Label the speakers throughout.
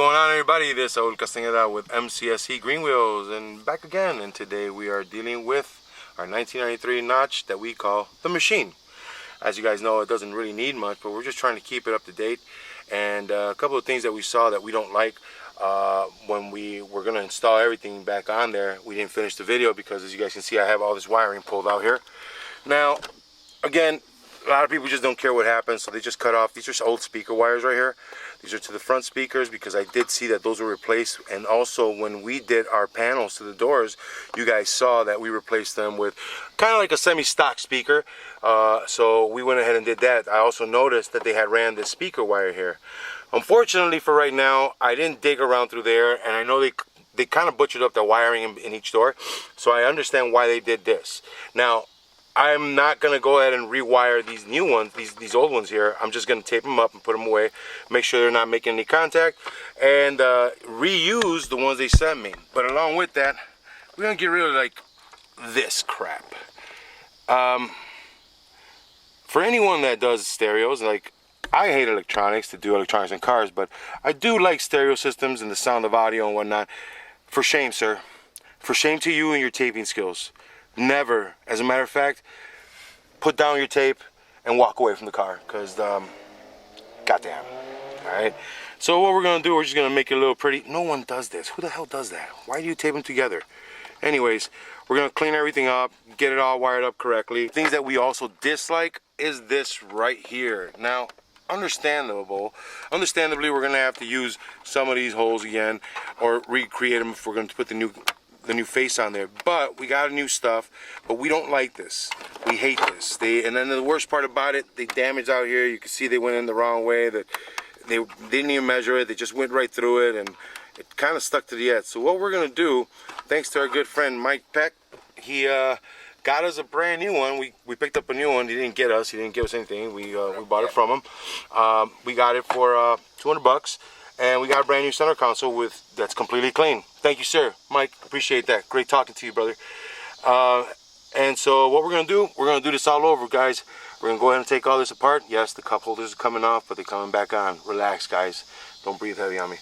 Speaker 1: going on, everybody? This is Saul Castañeda with mcscgreenwheels and back again, and today we are dealing with our 1993 notch that we call the machine. As you guys know, it doesn't really need much, but we're just trying to keep it up to date. And a couple of things that we saw that we don't like when we were going to install everything back on there. We didn't finish the video because, as you guys can see, I have all this wiring pulled out here. Now, again, a lot of people just don't care what happens, so they just cut off. These are old speaker wires right here. These are to the front speakers because I did see that those were replaced. And also when we did our panels to the doors, you guys saw that we replaced them with kind of like a semi-stock speaker. So we went ahead and did that. I also noticed that they had ran this speaker wire here. Unfortunately for right now, I didn't dig around through there, and I know they kind of butchered up the wiring in each door. So I understand why they did this. Now, I'm not going to go ahead and rewire these new ones, these old ones here. I'm just going to tape them up and put them away, make sure they're not making any contact, and reuse the ones they sent me. But along with that, we're going to get rid of like this crap. For anyone that does stereos, like I hate electronics to do electronics in cars, but I do like stereo systems and the sound of audio and whatnot. For shame, sir. For shame to you and your taping skills. Never, as a matter of fact, put down your tape and walk away from the car, because goddamn. Alright, so what we're gonna do, we're just gonna make it a little pretty. No one does this. Who the hell does that? Why do you tape them together? Anyways, we're gonna clean everything up, get it all wired up correctly. Things that we also dislike is this right here. Now, understandably, we're gonna have to use some of these holes again, or recreate them if we're gonna put the new face on there. But we got new stuff, but we don't like this. We hate this. And then the worst part about it, they damaged out here. You can see they went in the wrong way. That they didn't even measure it. They just went right through it, and it kind of stuck to the edge. So what we're gonna do, thanks to our good friend Mike Peck, he got us a brand new one. We picked up a new one. He didn't get us. He didn't give us anything. We bought it from him. We got it for 200 bucks. And we got a brand new center console that's completely clean. Thank you, sir. Mike, appreciate that. Great talking to you, brother. And so what we're going to do, we're going to do this all over, guys. We're going to go ahead and take all this apart. Yes, the cup holders are coming off, but they're coming back on. Relax, guys. Don't breathe heavy on me.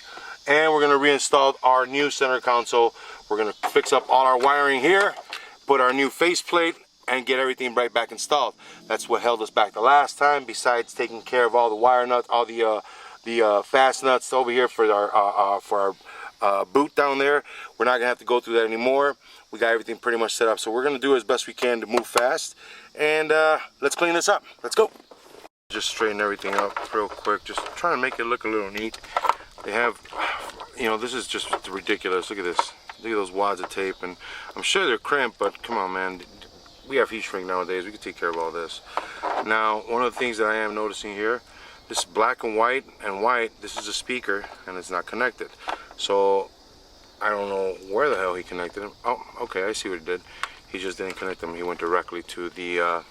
Speaker 1: And we're going to reinstall our new center console. We're going to fix up all our wiring here, put our new faceplate, and get everything right back installed. That's what held us back the last time, besides taking care of all the wire nuts, all the fast nuts over here for our boot down there. We're not gonna have to go through that anymore. We got everything pretty much set up, so we're gonna do as best we can to move fast, and let's clean this up. Let's go. Just straighten everything up real quick, just trying to make it look a little neat. They have, you know, this is just ridiculous. Look at this. Look at those wads of tape, and I'm sure they're crimped, but come on, man. We have heat shrink nowadays. We can take care of all this. Now, one of the things that I am noticing here, this black and white, this is a speaker, and it's not connected. So I don't know where the hell he connected them. Oh, okay, I see what he did. He just didn't connect them. He went directly to the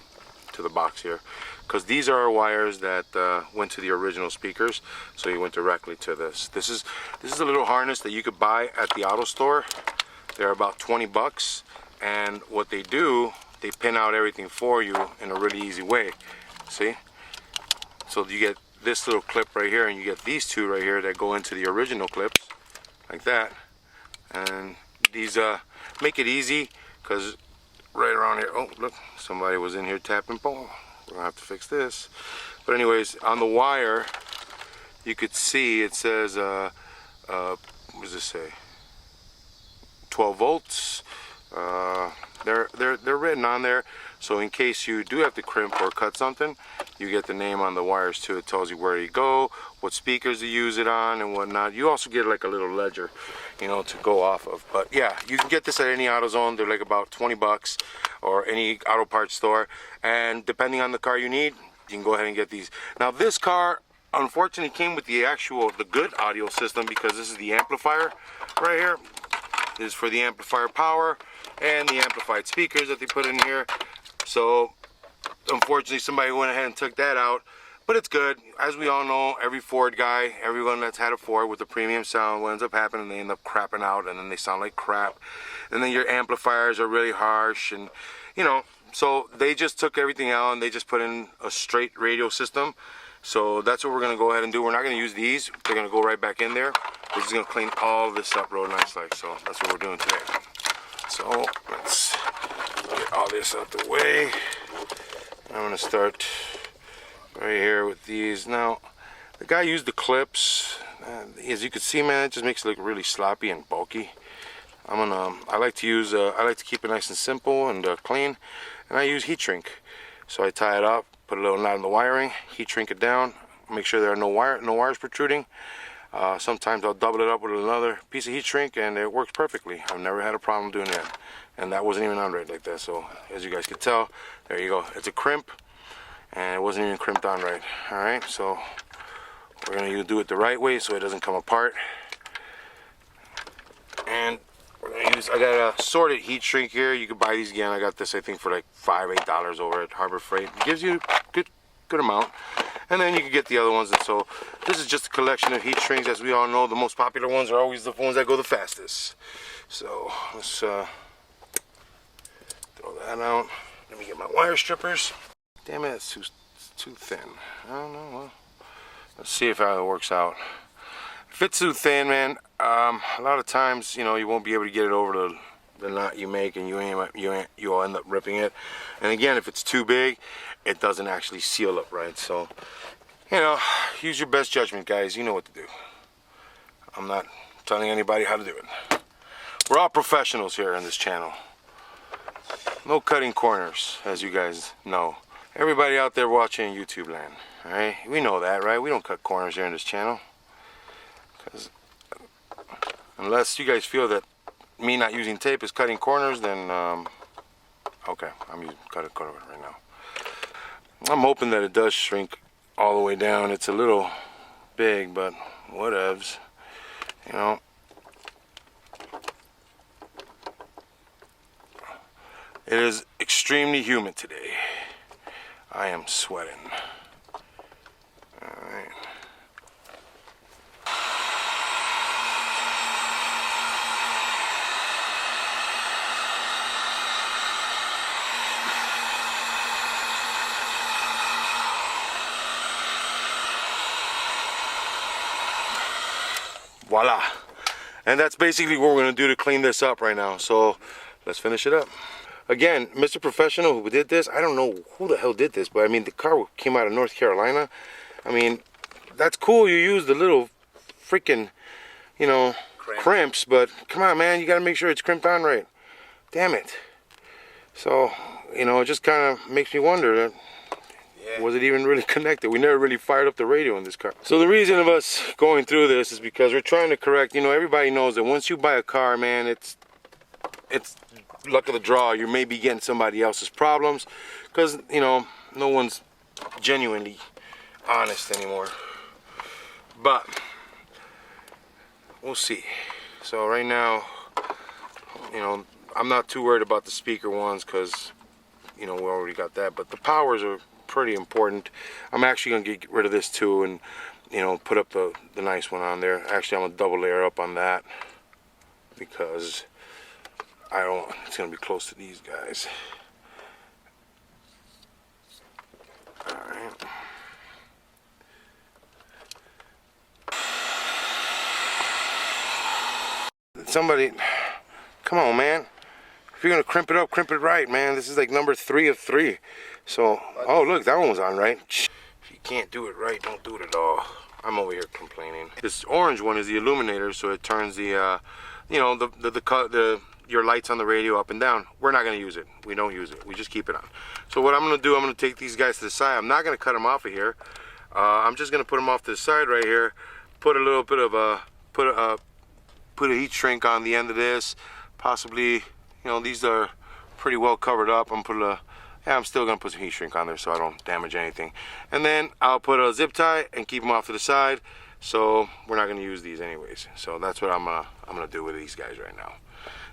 Speaker 1: box here, because these are wires that went to the original speakers. So he went directly to this. This is a little harness that you could buy at the auto store. They're about 20 bucks, and what they do, they pin out everything for you in a really easy way. See? So you get this little clip right here, and you get these two right here that go into the original clips, like that. And these make it easy, because right around here, oh look, somebody was in here tapping. Oh, we're gonna have to fix this. But anyways, on the wire, you could see it says, what does this say? 12 volts. They're written on there, so in case you do have to crimp or cut something, you get the name on the wires too. It tells you where you go, what speakers to use it on, and whatnot. You also get like a little ledger, you know, to go off of. But yeah, you can get this at any AutoZone. They're like about 20 bucks, or any auto parts store. And depending on the car you need, you can go ahead and get these. Now this car, unfortunately, came with the good audio system, because this is the amplifier right here. This is for the amplifier power and the amplified speakers that they put in here. So unfortunately somebody went ahead and took that out, but it's good. As we all know, every Ford guy, everyone that's had a Ford with the premium sound, what ends up happening, they end up crapping out, and then they sound like crap, and then your amplifiers are really harsh, and you know, so they just took everything out and they just put in a straight radio system. So that's what we're gonna go ahead and do. We're not gonna use these. They're gonna go right back in there. We're just gonna clean all this up real nice like so. That's what we're doing today. So let's get all this out the way. I'm gonna start right here with these. Now, the guy used the clips. As you can see, man, it just makes it look really sloppy and bulky. I like to keep it nice and simple and clean, and I use heat shrink. So I tie it up, put a little knot in the wiring, heat shrink it down, make sure there are no wires protruding. Sometimes I'll double it up with another piece of heat shrink, and it works perfectly. I've never had a problem doing that, and that wasn't even on right like that. So as you guys can tell, there you go. It's a crimp, and it wasn't even crimped on right. All right, so we're gonna do it the right way so it doesn't come apart. And we're gonna use, I got a sorted heat shrink here. You can buy these again. I got this, I think, for like $5-8 over at Harbor Freight. It gives you a good amount. And then you can get the other ones. And so this is just a collection of heat shrinks. As we all know, the most popular ones are always the ones that go the fastest. So let's throw that out. Let me get my wire strippers. Damn it, it's too thin. I don't know. Well, let's see if how it works out. If it's too thin, man, a lot of times, you know, you won't be able to get it over the knot you make, and you'll end up ripping it. And again, if it's too big, it doesn't actually seal up right. So, you know, use your best judgment, guys. You know what to do. I'm not telling anybody how to do it. We're all professionals here on this channel. No cutting corners, as you guys know. Everybody out there watching YouTube land, all right? We know that, right? We don't cut corners here in this channel. Because unless you guys feel that me not using tape is cutting corners, then okay, I'm using cutting corner right now. I'm hoping that it does shrink all the way down. It's a little big, but whatevs, you know. It is extremely humid today. I am sweating. All right. Voila. And that's basically what we're going to do to clean this up right now. So let's finish it up. Again, Mr. Professional who did this, I don't know who the hell did this, but I mean, the car came out of North Carolina. I mean, that's cool. You use the little freaking, you know, crimps, but come on, man, you got to make sure it's crimped on right. Damn it. So, you know, it just kind of makes me wonder that, was it even really connected? We never really fired up the radio in this car. So the reason of us going through this is because we're trying to correct, you know, everybody knows that once you buy a car, man, it's luck of the draw. You may be getting somebody else's problems because, you know, no one's genuinely honest anymore. But we'll see. So right now, you know, I'm not too worried about the speaker ones because, you know, we already got that. But the powers are pretty important. I'm actually gonna get rid of this too, and, you know, put up the nice one on there. Actually, I'm gonna double layer up on that because I don't, it's gonna be close to these guys. Alright. Somebody, come on, man. If you're gonna crimp it up, crimp it right, man. This is like number 3 of 3. So, oh look, that one was on right. If you can't do it right, don't do it at all. I'm over here complaining. This orange one is the illuminator, so it turns the, you know, your lights on the radio up and down. We're not gonna use it. We don't use it. We just keep it on. So what I'm gonna do, I'm gonna take these guys to the side. I'm not gonna cut them off of here. I'm just gonna put them off to the side right here. Put a little bit of a put a heat shrink on the end of this. Possibly, you know, these are pretty well covered up. I'm still gonna put some heat shrink on there so I don't damage anything. And then I'll put a zip tie and keep them off to the side. So we're not gonna use these anyways. So that's what I'm gonna do with these guys right now.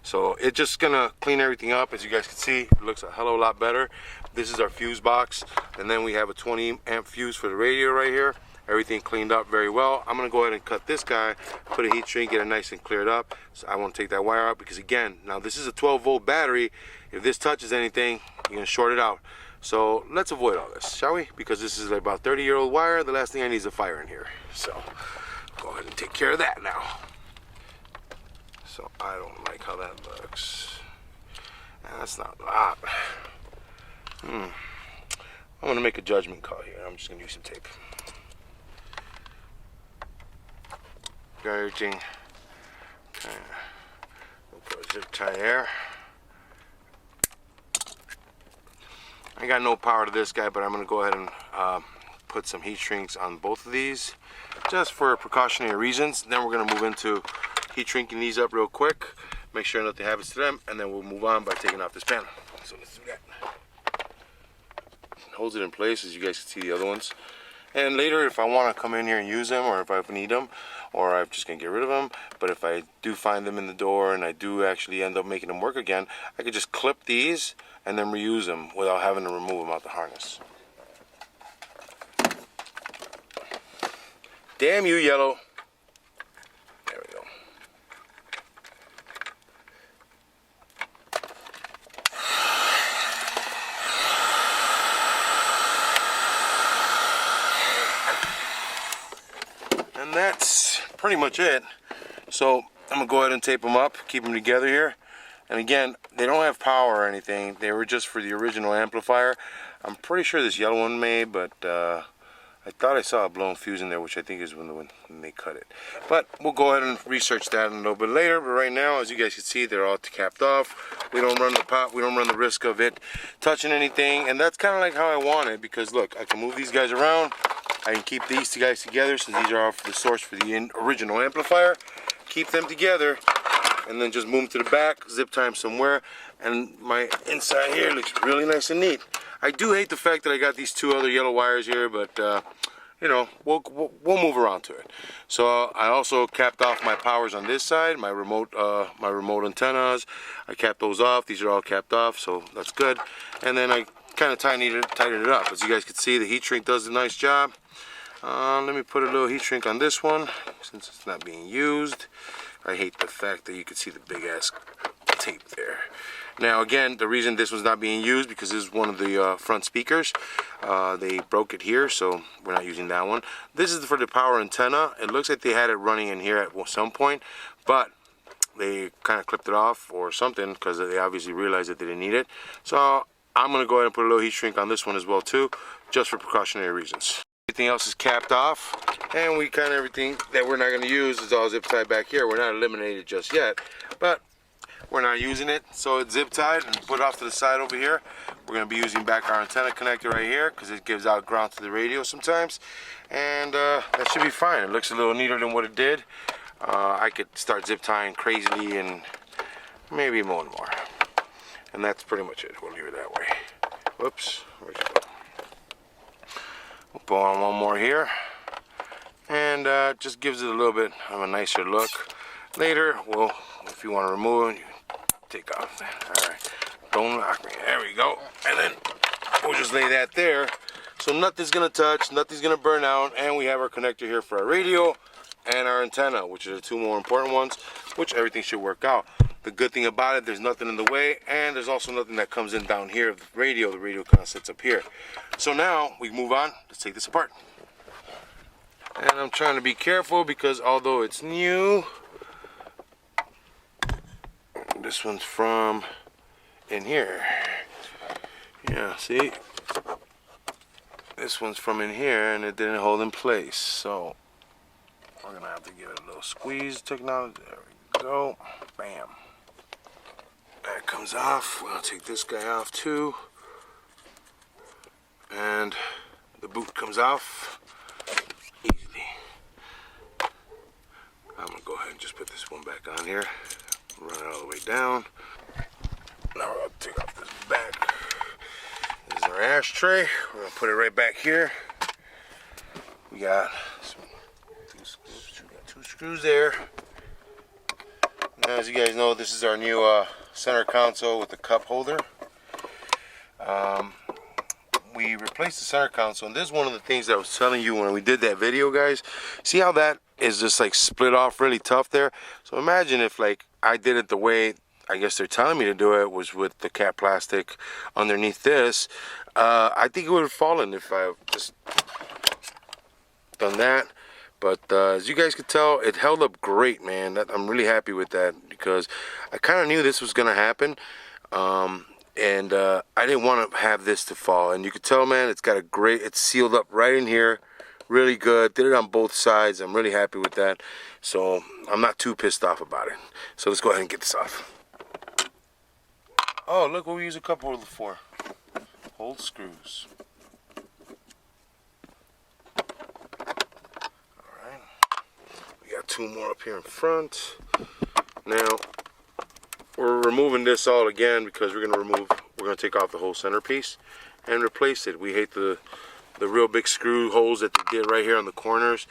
Speaker 1: So it's just gonna clean everything up. As you guys can see, it looks a hell of a lot better. This is our fuse box, and then we have a 20 amp fuse for the radio right here. Everything cleaned up very well. I'm gonna go ahead and cut this guy, put a heat shrink, get it nice and cleared up. So I won't take that wire out because, again, now this is a 12 volt battery. If this touches anything, you're gonna short it out. So let's avoid all this, shall we? Because this is about 30-year-old wire. The last thing I need is a fire in here. So go ahead and take care of that now. So I don't like how that looks. That's not a lot. I'm gonna make a judgment call here. I'm just gonna use some tape. Got everything. We'll put a zip tie there. I got no power to this guy, but I'm gonna go ahead and put some heat shrinks on both of these, just for precautionary reasons. Then we're gonna move into heat shrinking these up real quick, make sure nothing happens to them, and then we'll move on by taking off this panel. So let's do that. Holds it in place, as you guys can see the other ones. And later, if I want to come in here and use them, or if I need them, or I'm just gonna get rid of them, but if I do find them in the door and I do actually end up making them work again, I could just clip these and then reuse them without having to remove them out the harness. Damn you, yellow. There we go. And that's pretty much it. So I'm gonna go ahead and tape them up, keep them together here. And again, they don't have power or anything. They were just for the original amplifier. I'm pretty sure this yellow one may, but I thought I saw a blown fuse in there, which I think is when they cut it. But we'll go ahead and research that a little bit later. But right now, as you guys can see, they're all capped off. We don't run the pop. We don't run the risk of it touching anything, and that's kind of like how I want it. Because look, I can move these guys around. I can keep these two guys together, since these are all for the source for the original amplifier. Keep them together, and then just move them to the back, zip tie them somewhere, and my inside here looks really nice and neat. I do hate the fact that I got these two other yellow wires here, but you know, we'll move around to it. So I also capped off my powers on this side, my remote antennas. I capped those off. These are all capped off, so that's good. And then I kind of tightened it up. As you guys can see, the heat shrink does a nice job. Let me put a little heat shrink on this one, since it's not being used. I hate the fact that you can see the big ass tape there. Now again, the reason this was not being used, because this is one of the front speakers. They broke it here, so we're not using that one. This is for the power antenna. It looks like they had it running in here at some point, but they kind of clipped it off or something, because they obviously realized that they didn't need it. So I'm going to go ahead and put a little heat shrink on this one as well too, just for precautionary reasons. Everything else is capped off, and we kind of everything that we're not going to use is all zip tied back here. We're not eliminated just yet, but we're not using it, so it's zip tied and put off to the side over here. We're going to be using back our antenna connector right here, because it gives out ground to the radio sometimes, and that should be fine. It looks a little neater than what it did. I could start zip tying crazily and maybe more and more, and that's pretty much it. We'll leave it that way. Whoops, where'd you go? We'll put on one more here, and just gives it a little bit of a nicer look. Later, well, if you want to remove it, you take off that. All right, don't knock me. There we go. And then we'll just lay that there, so nothing's gonna touch, nothing's gonna burn out, and we have our connector here for our radio and our antenna, which are the two more important ones, which everything should work out. The good thing about it, there's nothing in the way, and there's also nothing that comes in down here of the radio. The radio kind of sits up here. So now we move on. Let's take this apart. And I'm trying to be careful, because although it's new, this one's from in here. Yeah, see? This one's from in here, and it didn't hold in place. So we're gonna have to give it a little squeeze technology. There we go. Bam. That comes off. We'll take this guy off too. And the boot comes off easily. I'm gonna go ahead and just put this one back on here. Run it all the way down. Now we're gonna take off this back. This is our ashtray. We're gonna put it right back here. We got two screws there. Now, as you guys know, this is our new center console with the cup holder. We replaced the center console, and this is one of the things that I was telling you when we did that video, guys. See how that is just like split off really tough there? So imagine if like I did it the way I guess they're telling me to do it was with the cat plastic underneath this. I think it would have fallen if I just done that. But as you guys could tell, it held up great, man. I'm really happy with that because I kind of knew this was gonna happen, and I didn't want to have this to fall. And you could tell, man, it's got a great. It's sealed up right in here, really good. Did it on both sides. I'm really happy with that. So I'm not too pissed off about it. So let's go ahead and get this off. Oh, look what we use a cup holder for. Hold screws. Got two more up here in front. Now we're removing this all again because we're gonna take off the whole centerpiece and replace it. We hate the real big screw holes that they did right here on the corners.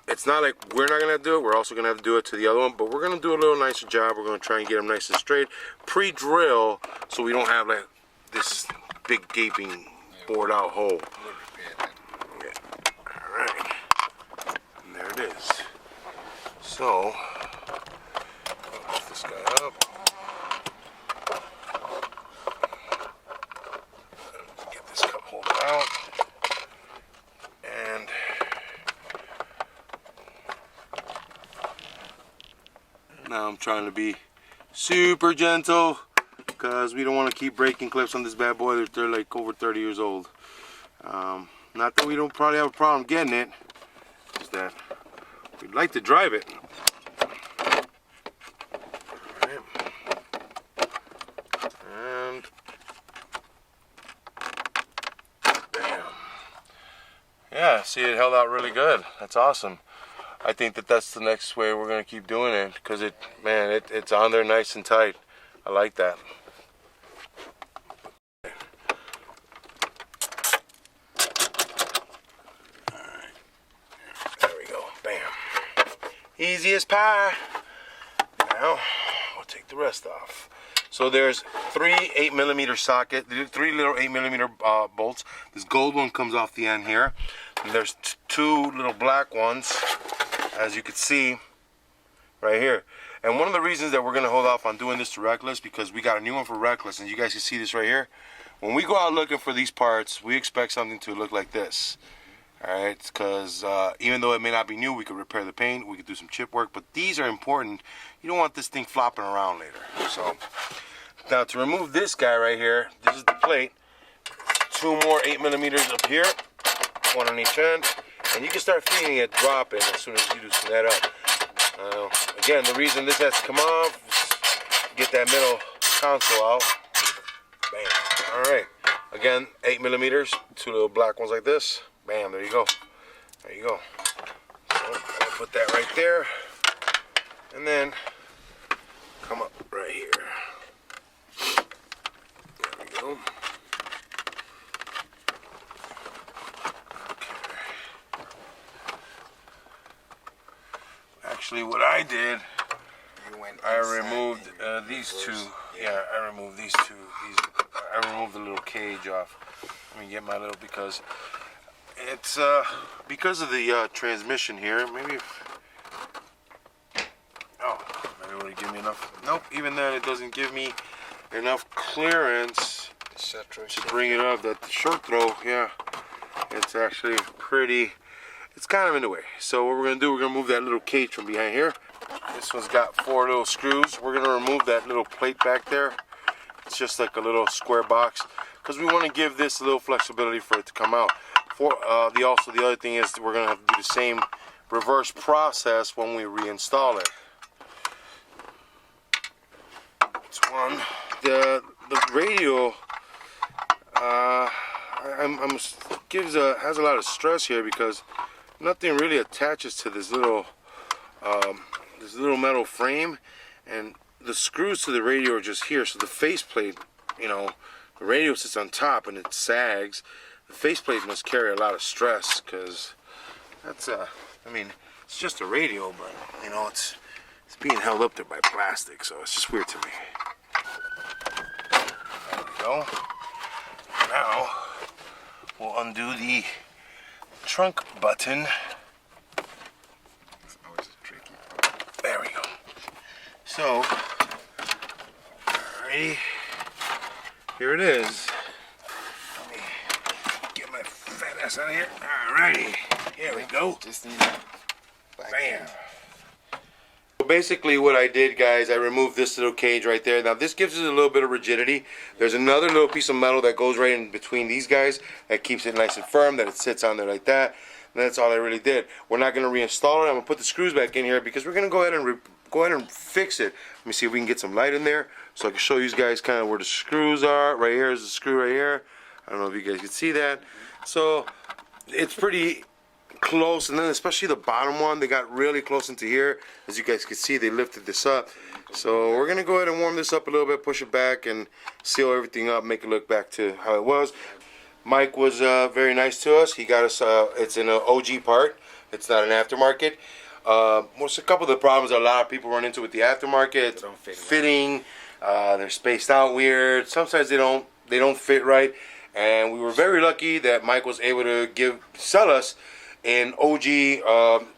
Speaker 1: It's not like we're not gonna do it. We're also gonna have to do it to the other one, but we're gonna do a little nicer job. We're gonna try and get them nice and straight, pre-drill, so we don't have like this big gaping bored out hole. Yeah. All right, and there it is. So, lift this guy up. Get this cup holder out. And now I'm trying to be super gentle because we don't want to keep breaking clips on this bad boy. They're like over 30 years old. Not that we don't probably have a problem getting it, just that we'd like to drive it. And bam. Yeah, see, it held out really good. That's awesome. I think that's the next way we're gonna keep doing it because it's on there nice and tight. I like that. Easy as pie. Now we'll take the rest off. So there's three 8mm socket, three little 8mm bolts. This gold one comes off the end here. And there's two little black ones, as you can see right here. And one of the reasons that we're gonna hold off on doing this to Reckless because we got a new one for Reckless, and you guys can see this right here. When we go out looking for these parts, we expect something to look like this. Alright, because even though it may not be new, we could repair the paint, we could do some chip work, but these are important. You don't want this thing flopping around later. So, now to remove this guy right here, this is the plate. Two more 8mm up here, one on each end, and you can start feeling it dropping as soon as you loosen that up. Again, the reason this has to come off is get that middle console out. Bam. Alright, again, 8mm, two little black ones like this. Bam, there you go. There you go. So I'll put that right there. And then come up right here. There we go. Okay. Actually, what I did, I removed these two. Yeah, I removed these two. I removed the little cage off. Let me get my little, because it's because of the transmission here. Maybe maybe it would give me enough. Nope, even then it doesn't give me enough clearance to bring it up. That short throw, yeah, it's actually pretty, it's kind of in the way. So what we're gonna do, we're gonna move that little cage from behind here. This one's got 4 little screws. We're gonna remove that little plate back there. It's just like a little square box because we want to give this a little flexibility for it to come out. Also the other thing is we're gonna have to do the same reverse process when we reinstall it. That's one. The radio has a lot of stress here because nothing really attaches to this little metal frame, and the screws to the radio are just here. So the faceplate, you know, the radio sits on top and it sags. The faceplate must carry a lot of stress because that's I mean, it's just a radio, but you know, it's being held up there by plastic, so it's just weird to me. There we go. Now we'll undo the trunk button. It's always tricky. There we go. So Alrighty, here it is. Let me get my fat ass out of here. Alrighty, here we go.
Speaker 2: Just need
Speaker 1: Bam. So basically what I did, guys, I removed this little cage right there. Now this gives it a little bit of rigidity. There's another little piece of metal that goes right in between these guys that keeps it nice and firm, that it sits on there like that. And that's all I really did. We're not going to reinstall it. I'm going to put the screws back in here because we're going to go ahead and fix it. Let me see if we can get some light in there so I can show you guys kind of where the screws are. Right here is the screw right here. I don't know if you guys can see that. So it's pretty close, and then especially the bottom one, they got really close into here. As you guys can see, they lifted this up. So we're gonna go ahead and warm this up a little bit, push it back, and seal everything up, make it look back to how it was. Mike was very nice to us. He got us, it's an OG part. It's not an aftermarket. Most a couple of the problems that a lot of people run into with the aftermarket, fitting, they're spaced out weird. Sometimes they don't fit right. And we were very lucky that Mike was able to sell us an OG,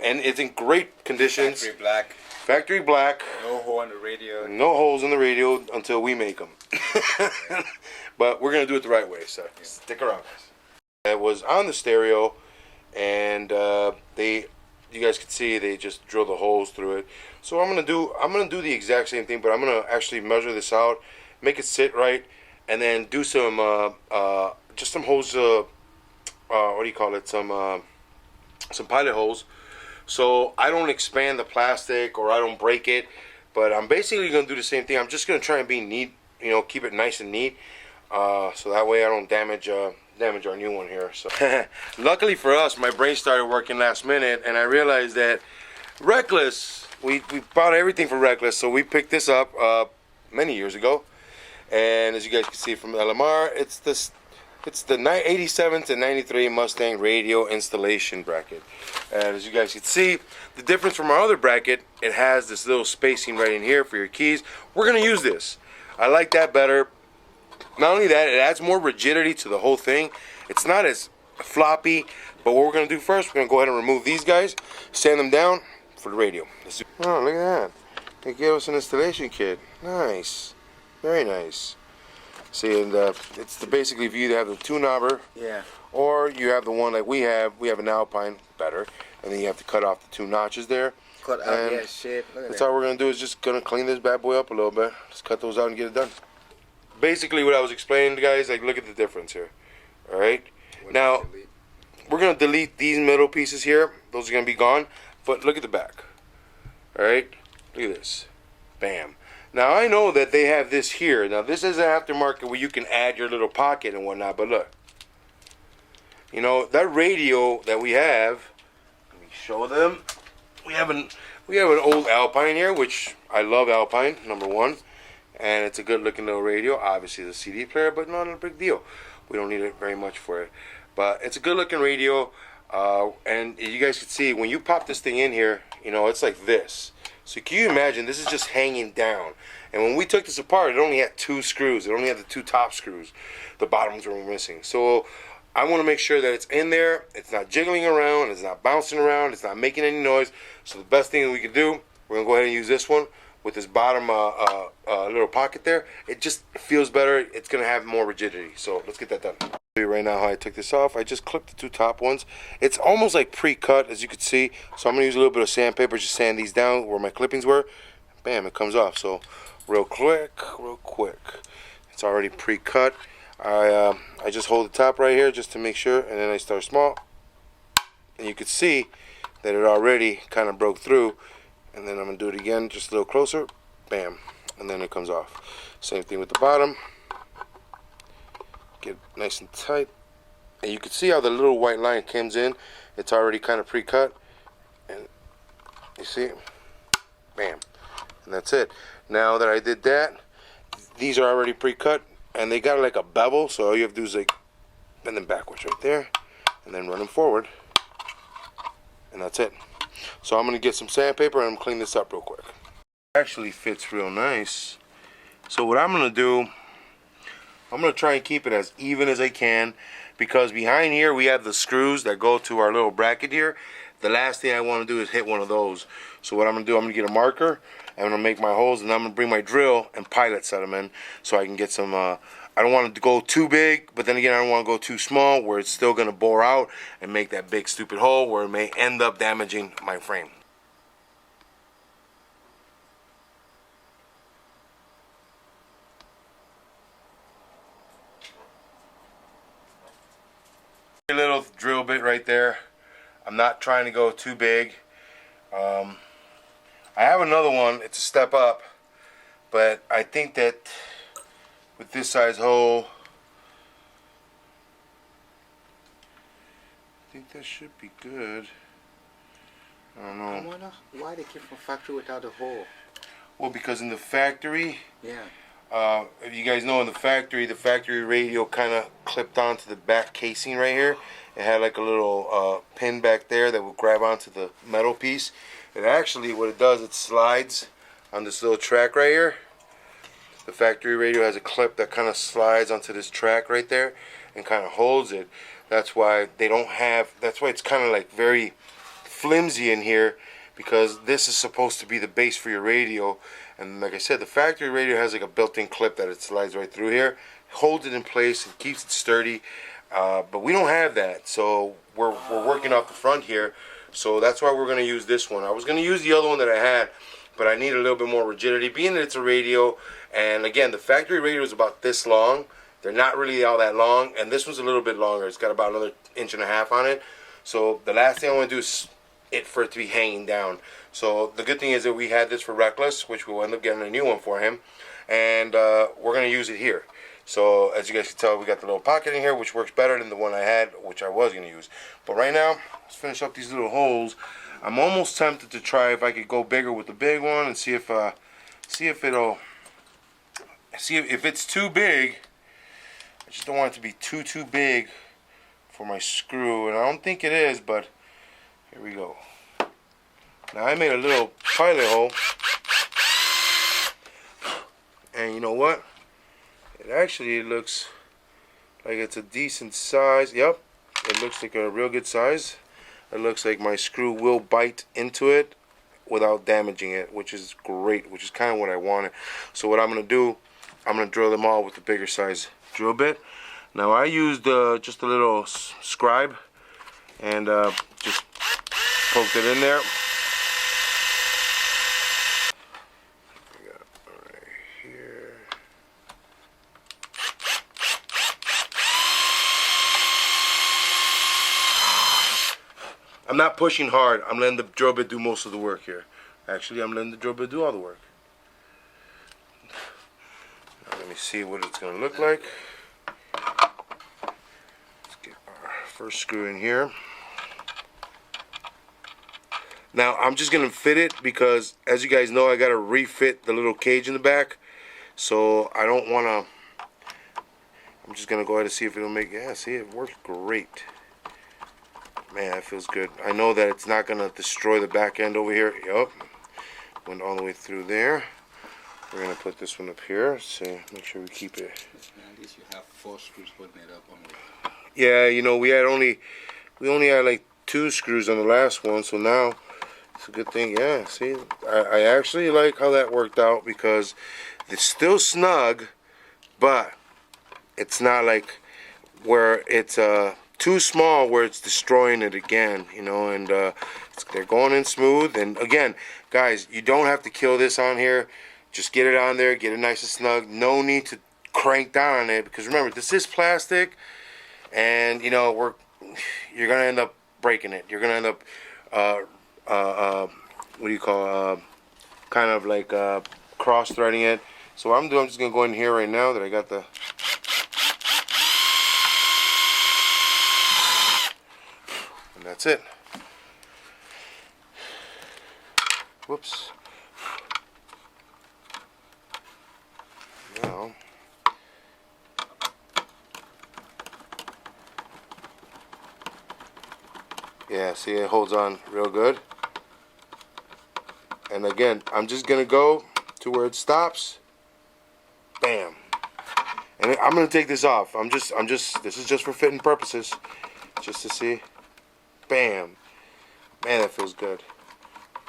Speaker 1: and it's in great conditions.
Speaker 2: Factory black.
Speaker 1: Factory black.
Speaker 2: No hole in the radio.
Speaker 1: No holes in the radio until we make them. But we're gonna do it the right way, so stick around, guys. It was on the stereo, and you guys can see they just drilled the holes through it. So I'm gonna do the exact same thing, but I'm gonna actually measure this out, make it sit right, and then do some just some holes. What do you call it? Some pilot holes, so I don't expand the plastic or I don't break it. But I'm basically gonna do the same thing. I'm just gonna try and be neat, keep it nice and neat, so that way I don't damage our new one here. So luckily for us, my brain started working last minute, and I realized that Reckless, we bought everything for Reckless, so we picked this up many years ago. And as you guys can see from LMR, it's the 87 to 93 Mustang radio installation bracket. And as you guys can see, the difference from our other bracket, it has this little spacing right in here for your keys. We're going to use this. I like that better. Not only that, it adds more rigidity to the whole thing. It's not as floppy, but what we're going to do first, we're going to go ahead and remove these guys, sand them down for the radio. Oh, look at that. They gave us an installation kit. Nice. Very nice. See, and it's basically if you either have the two knobber,
Speaker 2: yeah,
Speaker 1: or you have the one like we have an Alpine, better, and then you have to cut off the two notches there.
Speaker 2: Cut out, yeah, shit. Look at
Speaker 1: that's
Speaker 2: that.
Speaker 1: all we're gonna do is just gonna clean this bad boy up a little bit. Just cut those out and get it done. Basically, what I was explaining to guys, like, look at the difference here. All right. Now we're gonna delete these middle pieces here. Those are gonna be gone. But look at the back. All right. Look at this. Bam. Now, I know that they have this here. Now, this is an aftermarket where you can add your little pocket and whatnot, but look. That radio that we have, let me show them. We have an old Alpine here, which I love Alpine, number one. And it's a good-looking little radio. Obviously, it's a CD player, but not a big deal. We don't need it very much for it. But it's a good-looking radio. And you guys can see, when you pop this thing in here, it's like this. So can you imagine, this is just hanging down. And when we took this apart, it only had two screws. It only had the two top screws. The bottoms were missing. So I want to make sure that it's in there. It's not jiggling around. It's not bouncing around. It's not making any noise. So the best thing that we can do, we're going to go ahead and use this one with this bottom little pocket there. It just feels better. It's going to have more rigidity. So let's get that done. I'll show you right now how I took this off. I just clipped the two top ones. It's almost like pre-cut, as you can see. So I'm going to use a little bit of sandpaper, just sand these down where my clippings were. Bam, it comes off. So real quick. It's already pre-cut. I just hold the top right here just to make sure, and then I start small. And you can see that it already kind of broke through. And then I'm going to do it again, just a little closer. Bam. And then it comes off. Same thing with the bottom. Get it nice and tight. And you can see how the little white line comes in. It's already kind of pre-cut. And you see? Bam. And that's it. Now that I did that, these are already pre-cut. And they got like a bevel. So all you have to do is like bend them backwards right there. And then run them forward. And that's it. So I'm going to get some sandpaper and I'm clean this up real quick. It actually fits real nice. So what I'm going to do, I'm going to try and keep it as even as I can, because behind here we have the screws that go to our little bracket here. The last thing I want to do is hit one of those. So what I'm going to do, I'm going to get a marker I'm gonna make my holes, and I'm gonna bring my drill and pilot set them in so I can get some. I don't want it to go too big, but then again, I don't want to go too small where it's still gonna bore out and make that big stupid hole where it may end up damaging my frame. A little drill bit right there. I'm not trying to go too big. I have another one. It's a step up, but I think that with this size hole, I think that should be good. I don't know.
Speaker 2: I wonder why they keep from factory without a hole.
Speaker 1: Well, because in the factory,
Speaker 2: yeah.
Speaker 1: If you guys know, in the factory radio kind of clipped onto the back casing right here. It had like a little pin back there that would grab onto the metal piece. And actually, what it does, it slides on this little track right here. The factory radio has a clip that kind of slides onto this track right there and kind of holds it. That's why they don't have. That's why it's kind of like very flimsy in here, because this is supposed to be the base for your radio. And like I said, the factory radio has like a built-in clip that it slides right through here, holds it in place and keeps it sturdy. But we don't have that, so we're working off the front here. So that's why we're going to use this one. I was going to use the other one that I had, but I need a little bit more rigidity, being that it's a radio. And again, the factory radio is about this long. They're not really all that long, and this one's a little bit longer. It's got about another 1.5 inches on it. So the last thing I want to do is for it to be hanging down. So the good thing is that we had this for Reckless, which we'll end up getting a new one for him, and we're going to use it here. So as you guys can tell, we got the little pocket in here, which works better than the one I had, which I was going to use. But right now, let's finish up these little holes. I'm almost tempted to try if I could go bigger with the big one and see if it's too big. I just don't want it to be too big for my screw, and I don't think it is, but here we go. Now I made a little pilot hole, and you know what? It actually looks like it's a decent size. Yep, it looks like a real good size. It looks like my screw will bite into it without damaging it, which is great, which is kind of what I wanted. So what I'm going to do, I'm going to drill them all with the bigger size drill bit. Now I used just a little scribe and just poked it in there. Right here. I'm not pushing hard. I'm letting the drill bit do most of the work here. Actually, I'm letting the drill bit do all the work. Now, let me see what it's going to look like. Let's get our first screw in here. Now, I'm just going to fit it because, as you guys know, I got to refit the little cage in the back. So, I don't want to... I'm just going to go ahead and see if it'll make... Yeah, see, it works great. Man, that feels good. I know that it's not going to destroy the back end over here. Yup. Went all the way through there. We're going to put this one up here. So, make sure we keep it.
Speaker 2: At least you have 4 screws putting it up only.
Speaker 1: Yeah, you know, we only had like 2 screws on the last one. So now... It's a good thing, yeah. See, I actually like how that worked out because it's still snug, but it's not like where it's too small where it's destroying it again, you know. And they're going in smooth. And again, guys, you don't have to kill this on here. Just get it on there, get it nice and snug. No need to crank down on it because remember, this is plastic, and you know you're gonna end up breaking it. You're gonna end up what do you call kind of like cross threading it. So what I'm doing, I'm just gonna go in here right now that I got the and that's it. Whoops. Now yeah, see, it holds on real good. And again, I'm just gonna go to where it stops. Bam. And I'm gonna take this off. This is just for fitting purposes. Just to see. Bam. Man, that feels good.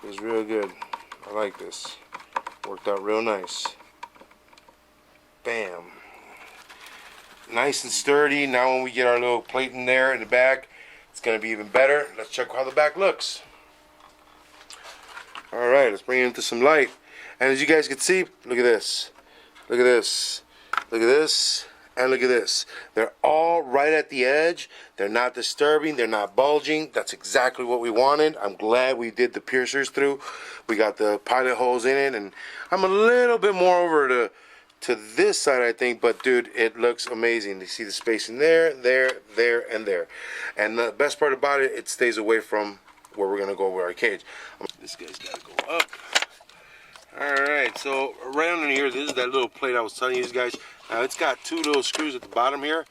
Speaker 1: Feels real good. I like this. Worked out real nice. Bam. Nice and sturdy. Now when we get our little plate in there in the back, it's going to be even better. Let's check how the back looks. Alright, let's bring it into some light. And as you guys can see, look at this. Look at this. Look at this. And look at this. They're all right at the edge. They're not disturbing. They're not bulging. That's exactly what we wanted. I'm glad we did the piercers through. We got the pilot holes in it. And I'm a little bit more over to this side, I think. But, dude, it looks amazing. You see the spacing there, there, and there. And the best part about it, it stays away from where we're going to go with our cage. This guy's got to go up. Alright, so right under here, this is that little plate I was telling you guys. Now it's got two little screws at the bottom here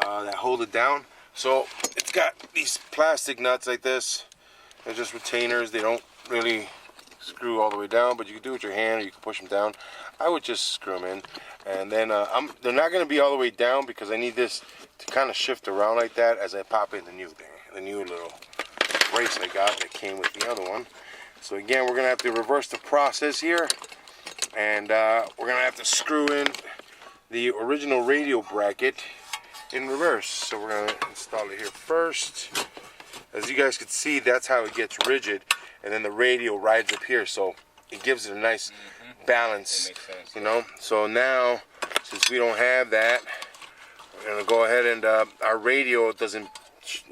Speaker 1: that hold it down. So it's got these plastic nuts like this. They're just retainers. They don't really screw all the way down, but you can do it with your hand or you can push them down. I would just screw them in. And then they're not going to be all the way down because I need this to kind of shift around like that as I pop in the new thing. The new little brace I got that came with the other one. So again, we're going to have to reverse the process here. And we're going to have to screw in the original radio bracket in reverse. So we're going to install it here first. As you guys can see, that's how it gets rigid. And then the radio rides up here. So it gives it a nice balance.
Speaker 2: That makes sense.
Speaker 1: You know. So now, since we don't have that, we're going to go ahead and our radio doesn't,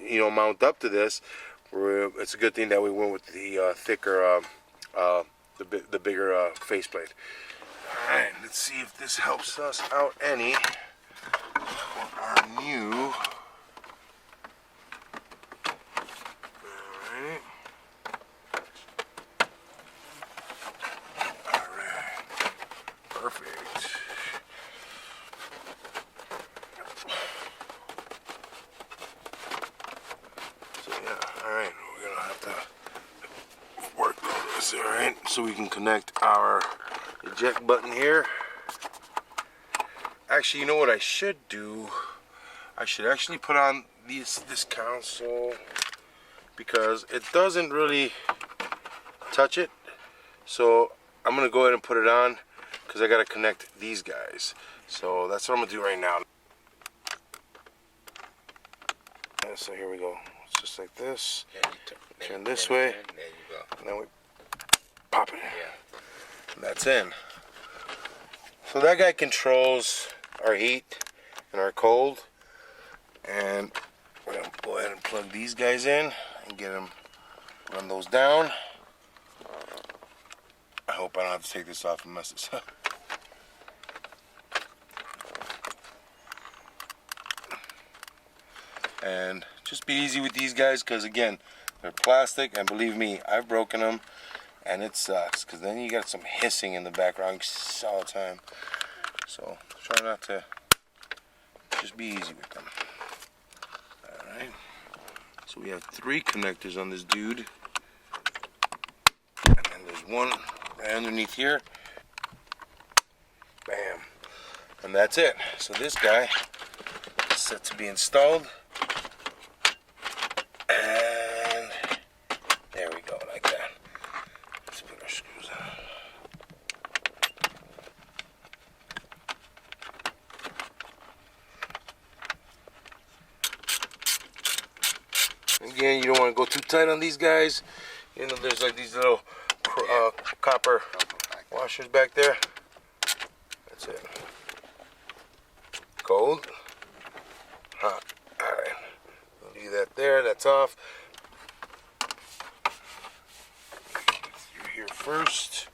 Speaker 1: mount up to this. It's a good thing that we went with the thicker, the bigger faceplate. All right, let's see if this helps us out any for our new. All right, perfect. So yeah, all right, we're gonna have to work on this, all right, so we can connect our eject button here. Actually, you know what I should do? I should actually put on this console because it doesn't really touch it. So I'm gonna go ahead and put it on because I gotta connect these guys. So that's what I'm gonna do right now. And so here we go. It's just like this. Turn this way.
Speaker 2: There you go.
Speaker 1: And then we pop it in.
Speaker 2: Yeah.
Speaker 1: And that's in. So that guy controls our heat and our cold. And we're going to go ahead and plug these guys in and get them, run those down. I hope I don't have to take this off and mess this up. And just be easy with these guys because, again, they're plastic. And believe me, I've broken them. And it sucks because then you got some hissing in the background all the time. So try not to, just be easy with them. Alright. So we have 3 connectors on this dude. And then there's one right underneath here. Bam. And that's it. So this guy is set to be installed. And there we go, like that. Let's put our screws on. Again, you don't want to go too tight on these guys. You know, there's like these little copper washers back there. That's it. Cold. Hot. Alright. We'll leave that there. That's off. Through here first.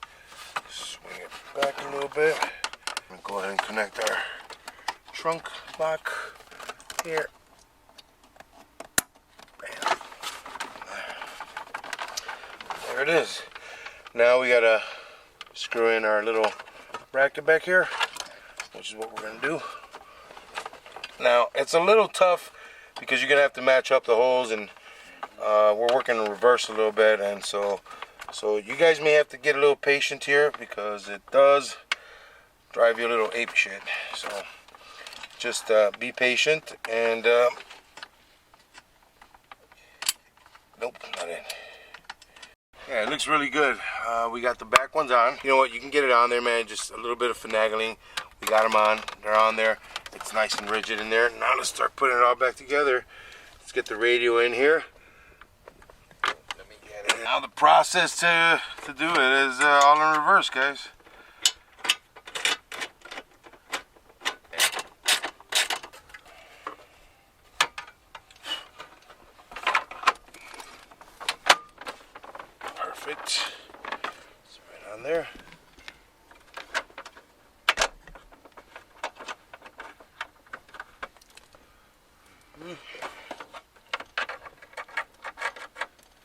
Speaker 1: Swing it back a little bit. I'm going to go ahead and connect our trunk lock here. Bam. There it is. Now we got to screw in our little bracket back here, which is what we're going to do. Now, it's a little tough because you're going to have to match up the holes, and we're working in reverse a little bit, and so you guys may have to get a little patient here because it does drive you a little ape shit. So just be patient and nope, not in. Yeah, it looks really good. We got the back ones on. You know what? You can get it on there, man. Just a little bit of finagling. We got them on. They're on there. It's nice and rigid in there. Now let's start putting it all back together. Let's get the radio in here. Let me get it. Now the process to do it is all in reverse, guys. Perfect. It's right on there.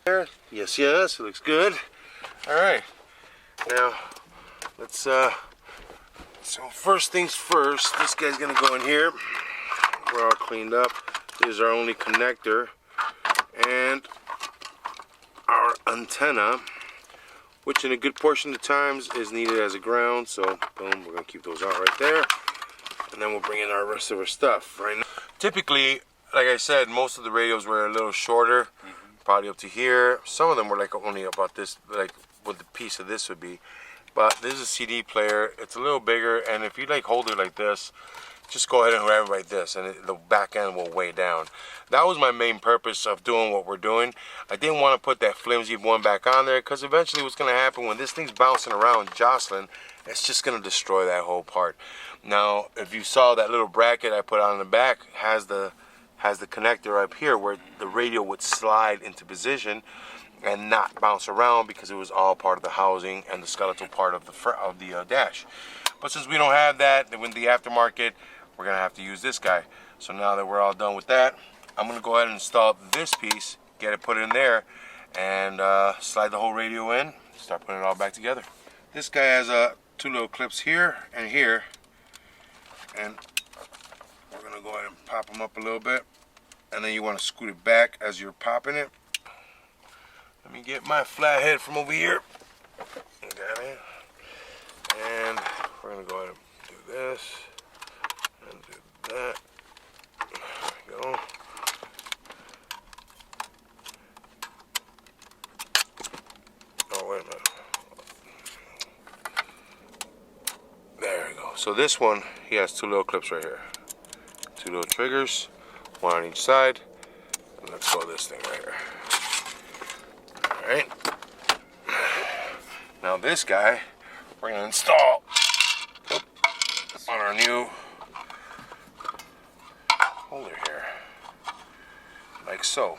Speaker 1: There. Yes, yes, it looks good. All right. Now, let's so first things first, this guy's gonna go in here. We're all cleaned up. This is our only connector and our antenna, which in a good portion of the times is needed as a ground. So boom, we're gonna keep those out right there, and then we'll bring in our rest of our stuff right now. Typically, like I said, most of the radios were a little shorter, probably up to here. Some of them were like only about this, like what the piece of this would be. But this is a CD player. It's a little bigger, and if you like hold it like this, just go ahead and grab it like this, and the back end will weigh down. That was my main purpose of doing what we're doing. I didn't want to put that flimsy one back on there, because eventually what's going to happen when this thing's bouncing around, jostling, it's just going to destroy that whole part. Now, if you saw that little bracket I put on the back, has the connector up here where the radio would slide into position and not bounce around, because it was all part of the housing and the skeletal part of the dash. But since we don't have that, in the aftermarket, we're gonna have to use this guy. So now that we're all done with that, I'm gonna go ahead and install this piece, get it put in there, and slide the whole radio in, start putting it all back together. This guy has two little clips here and here, and we're gonna go ahead and pop them up a little bit, and then you want to scoot it back as you're popping it. Let me get my flathead from over here. Got it. And we're gonna go ahead and do this and do that. There we go. Oh, wait a minute. There we go. So this one, he has two little clips right here. Two little triggers, one on each side. And let's go this thing right here. Alright. Now this guy, we're going to install on our new holder here, like so.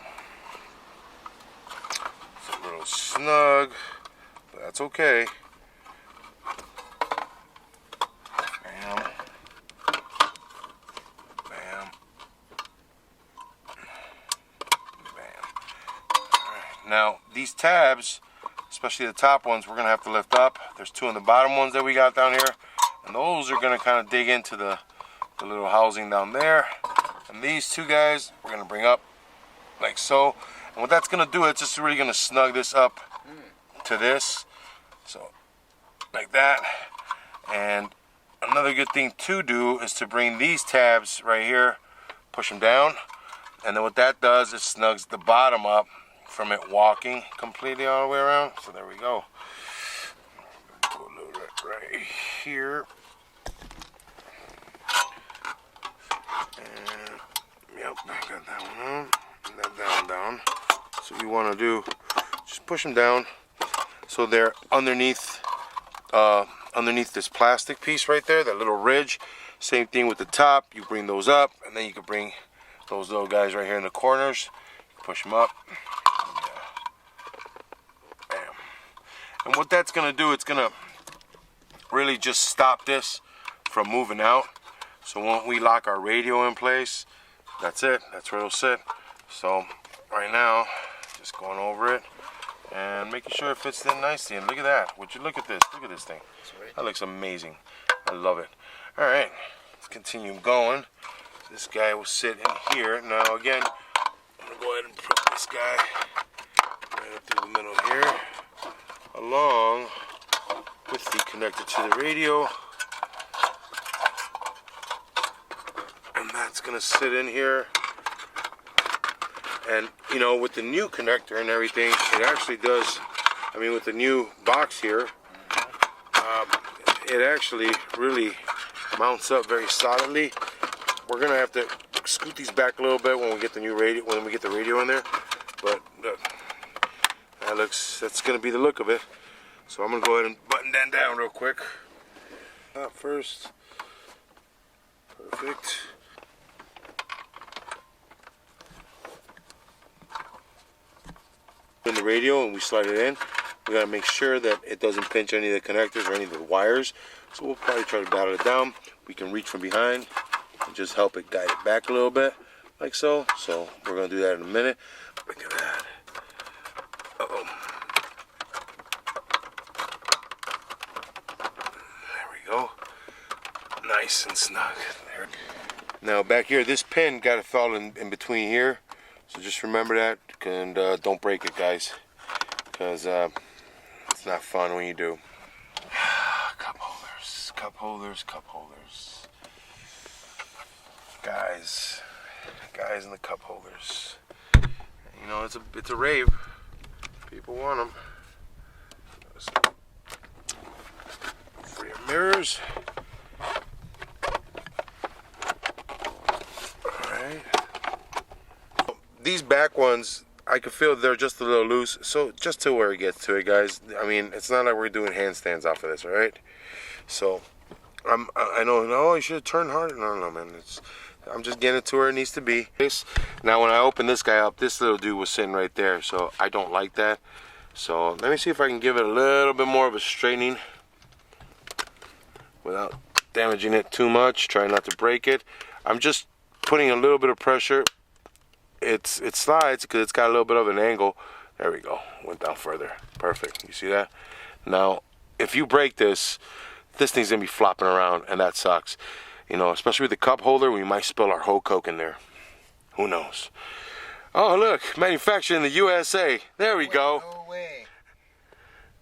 Speaker 1: It's a little snug, but that's okay. Bam. Bam. Bam. Alright, now these tabs, especially the top ones, we're going to have to lift up. There's two on the bottom ones that we got down here, and those are going to kind of dig into the little housing down there. And these two guys we're going to bring up like so. And what that's going to do, it's just really going to snug this up to this. So like that. And another good thing to do is to bring these tabs right here, push them down, and then what that does is snugs the bottom up from it walking completely all the way around. So there we go. Put a little right here. And yep, I got that one on. And that down. So what you want to do, just push them down so they're underneath this plastic piece right there, that little ridge. Same thing with the top. You bring those up, and then you can bring those little guys right here in the corners. Push them up. Bam. And what that's gonna do, it's gonna really just stop this from moving out. So when we lock our radio in place, that's it. That's where it'll sit. So right now, just going over it and making sure it fits in nicely. And look at that. Would you look at this? Look at this thing. That looks amazing. I love it. All right, let's continue going. This guy will sit in here. Now again, I'm gonna go ahead and put this guy right up through the middle here, along with the connector to the radio. And that's gonna sit in here. And you know, with the new connector and everything, it actually does I mean, with the new box here, it actually really mounts up very solidly. We're gonna have to scoot these back a little bit when we get the new radio, when we get the radio in there. But look, that's gonna be the look of it. So I'm gonna go ahead and button that down real quick. First, perfect. In the radio and we slide it in, we gotta make sure that it doesn't pinch any of the connectors or any of the wires. So we'll probably try to battle it down. We can reach from behind and just help it guide it back a little bit, like so. So we're gonna do that in a minute. Look at that. Uh-oh. There we go. Nice and snug. There. Now back here, this pin got to fall in between here. So just remember that, and don't break it, guys, because it's not fun when you do. Cup holders, cup holders, cup holders. Guys in the cup holders. You know, it's a rave. People want them. For your mirrors. Alright. These back ones, I can feel they're just a little loose. So just to where it gets to it, guys. I mean, it's not like we're doing handstands off of this, alright? So I know, no, you should have turned harder. No, man. I'm just getting it to where it needs to be. Now when I open this guy up, this little dude was sitting right there, so I don't like that. So let me see if I can give it a little bit more of a straightening without damaging it too much. Try not to break it. I'm just putting a little bit of pressure. It slides because it's got a little bit of an angle. There we go. Went down further. Perfect. You see that? Now, if you break this thing's gonna be flopping around, and that sucks. You know, especially with the cup holder, we might spill our whole Coke in there. Who knows? Oh, look, manufactured in the USA. There we go.
Speaker 2: No way.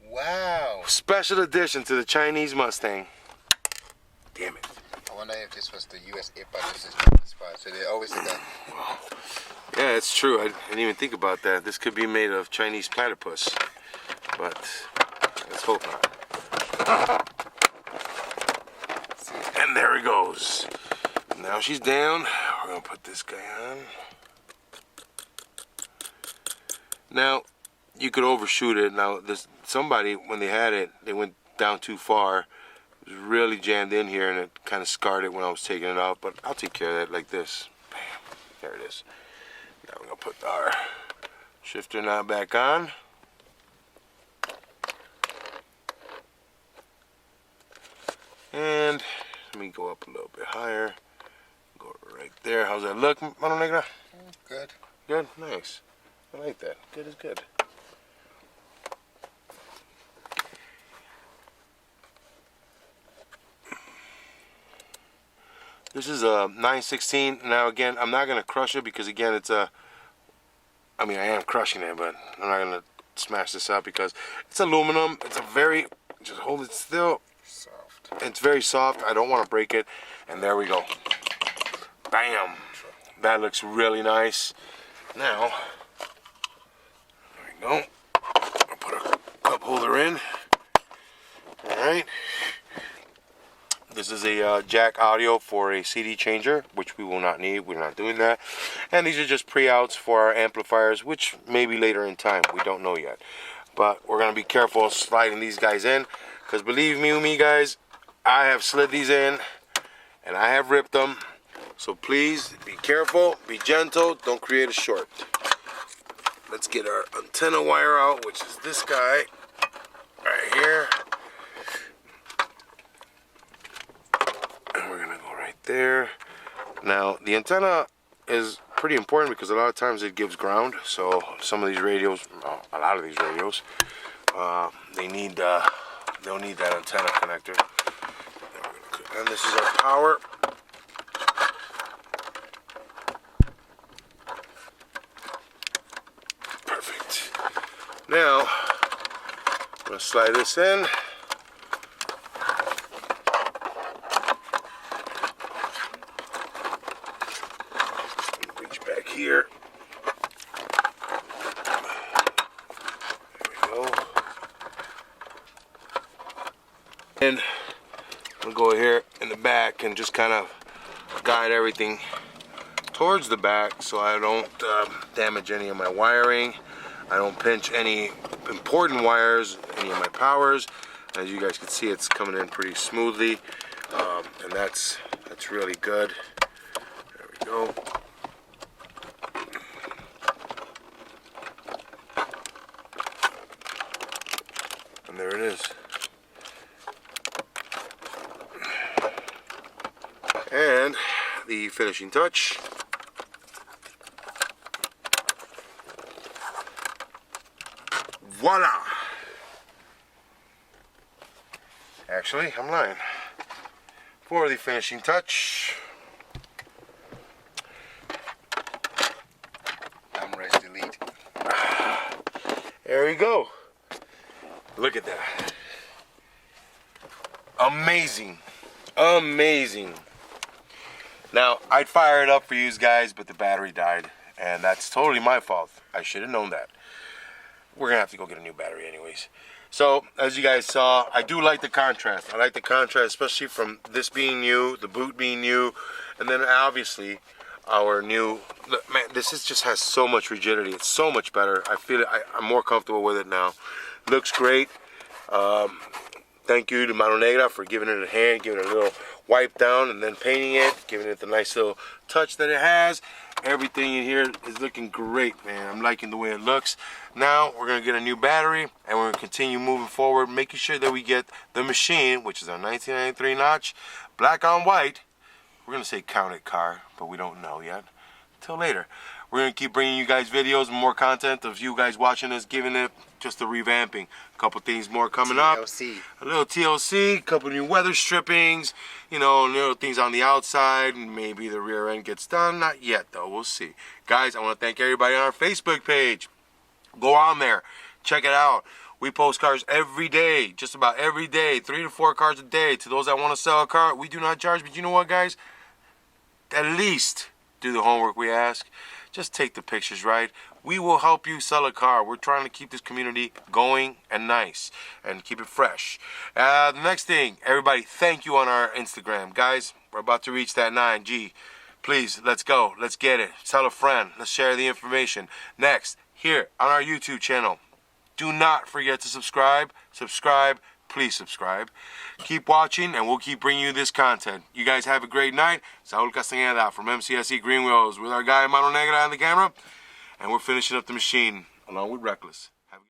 Speaker 2: Wow.
Speaker 1: Special edition to the Chinese Mustang. Damn it.
Speaker 2: I wonder if this was the US IPA. This is Chinese part. So they always say that.
Speaker 1: Yeah, it's true. I didn't even think about that. This could be made of Chinese platypus. But let's hope not. And there it goes. Now she's down. We're gonna put this guy on. Now, you could overshoot it. Now, somebody, when they had it, they went down too far. It was really jammed in here, and it kind of scarred it when I was taking it out. But I'll take care of that like this. Bam. There it is. Now we're gonna put our shifter knob back on. And let me go up a little bit higher. Go right there. How's that look, Mano Negra?
Speaker 2: Good.
Speaker 1: Good? Nice. I like that. Good is good. This is a 9/16. Now again, I'm not going to crush it because again, it's a... I mean, I am crushing it, but I'm not going to smash this out because it's aluminum. It's a very... Just hold it still. It's very soft. I don't want to break it. And there we go. Bam. That looks really nice. Now, there we go. I'll put a cup holder in. Alright. This is a jack audio for a CD changer, which we will not need. We're not doing that. And these are just pre-outs for our amplifiers, which maybe later in time. We don't know yet. But we're going to be careful sliding these guys in. Because believe me guys, I have slid these in and I have ripped them. So please be careful, be gentle, don't create a short. Let's get our antenna wire out, which is this guy right here. And we're gonna go right there. Now the antenna is pretty important because a lot of times it gives ground. So some of these radios, a lot of these radios, they'll need that antenna connector. And this is our power. Perfect. Now, I'm going to slide this in. Reach back here. There we go. And I'm gonna go here in the back and just kind of guide everything towards the back so I don't damage any of my wiring. I don't pinch any important wires, any of my powers. As you guys can see, it's coming in pretty smoothly, and that's really good. There we go. And there it is. And the finishing touch. Voila! Actually, I'm lying. For the finishing touch,
Speaker 2: I'm ready to delete.
Speaker 1: there you go. Look at that. Amazing. Amazing. Now, I'd fire it up for you guys, but the battery died, and that's totally my fault. I should have known that. We're gonna have to go get a new battery anyways. So, as you guys saw, I do like the contrast. I like the contrast, especially from this being new, the boot being new, and then obviously our new, man, this just has so much rigidity. It's so much better. I feel it, I'm more comfortable with it now. Looks great. Thank you to Mano Negra for giving it a hand, giving it a little wipe down and then painting it, giving it the nice little touch that it has. Everything in here is looking great, man. I'm liking the way it looks. Now we're gonna get a new battery and we're gonna continue moving forward, making sure that we get the machine, which is our 1993 notch, black on white. We're gonna say counted car, but we don't know yet. Till later. We're gonna keep bringing you guys videos and more content of you guys watching us, giving it just a revamping. A couple things more coming
Speaker 2: TLC.
Speaker 1: up. A little TLC, a couple new weather strippings, you know, little things on the outside, and maybe the rear end gets done. Not yet though, we'll see. Guys, I wanna thank everybody on our Facebook page. Go on there, check it out. We post cars every day, just about every day, 3 to 4 cars a day. To those that wanna sell a car, we do not charge, but you know what, guys? At least do the homework we ask. Just take the pictures right. We will help you sell a car. We're trying to keep this community going and nice and keep it fresh. The next thing, everybody, thank you on our Instagram. Guys, we're about to reach that 9G. Please, let's go. Let's get it. Tell a friend. Let's share the information. Next, here on our YouTube channel, do not forget to subscribe. Subscribe. Please subscribe. Keep watching and we'll keep bringing you this content. You guys have a great night. Saul Castañeda from mcscgreenwheels with our guy Mano Negra on the camera. And we're finishing up the machine along with Reckless.